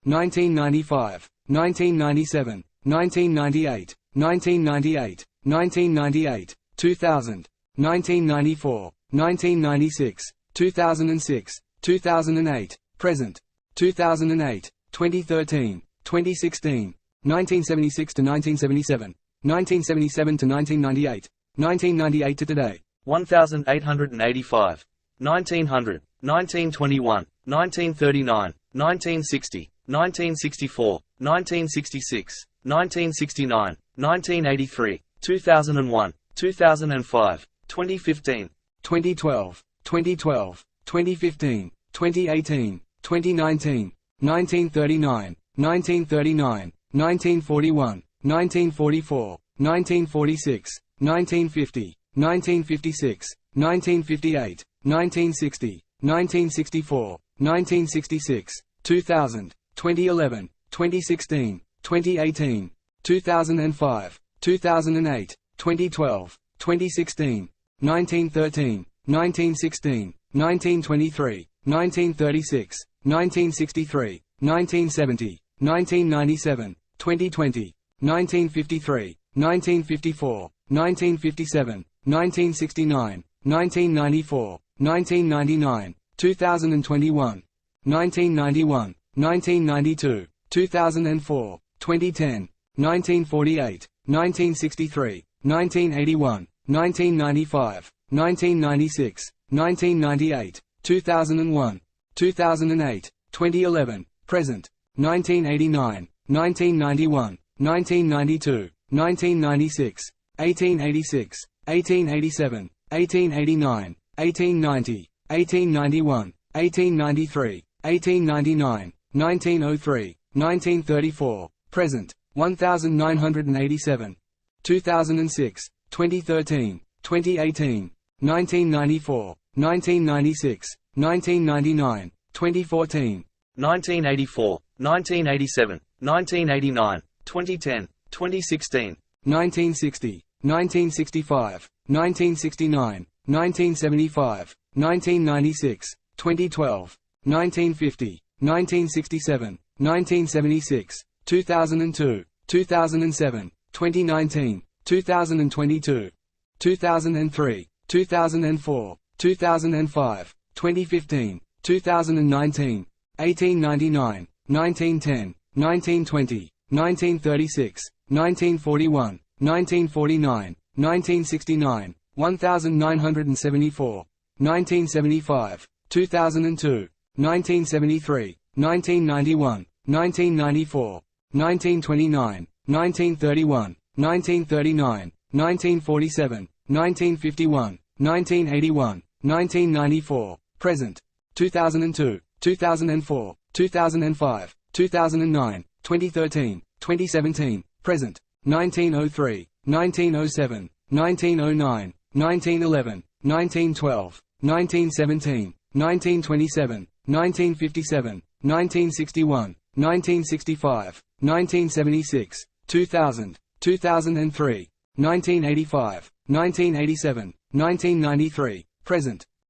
1995, 1997, 1998, 1998, 1998, 2000, 1994, 1996, 2006, 2008, present, 2008, 2013, 2016, 1976 to 1977, 1977 to 1998, 1998 to today. 1885, 1900, 1921, 1939, 1960, 1964, 1966, 1969, 1983, 2001, 2005, 2015, 2012, 2012, 2015, 2018, 2019, 1939, 1939, 1941, 1944, 1946, 1950, 1956, 1958, 1960, 1964, 1966, 2000, 2011, 2016, 2018, 2005, 2008, 2012, 2016, 1913, 1916, 1923, 1936, 1963, 1970, 1997, 2020, 1953, 1954, 1957, 1969, 1994, 1999, 2021, 1991, 1992, 2004, 2010, 1948, 1963, 1981, 1995, 1996, 1998, 2001, 2008, 2011, present, 1989, 1991, 1992, 1996, 1886, 1887, 1889, 1890, 1891, 1893, 1899, 1903, 1934, present, 1987, 2006, 2013, 2018, 1994, 1996, 1999, 2014, 1984, 1987, 1989, 2010, 2016, 1960, 1965, 1969, 1975, 1996, 2012, 1950, 1967, 1976, 2002, 2007, 2019, 2022, 2003, 2004, 2005, 2015, 2019, 1899, 1910, 1920, 1936, 1941, 1949, 1969, 1974, 1975, 2002, 1973, 1991, 1994, 1929, 1931, 1939, 1947, 1951, 1981, 1994, present, 2002, 2004, 2005, 2009, 2013, 2017, present, 1903, 1907, 1909, 1911, 1912, 1917, 1927, 1957, 1961, 1965, 1976, 2000, 2003, 1985, 1987, 1993, present.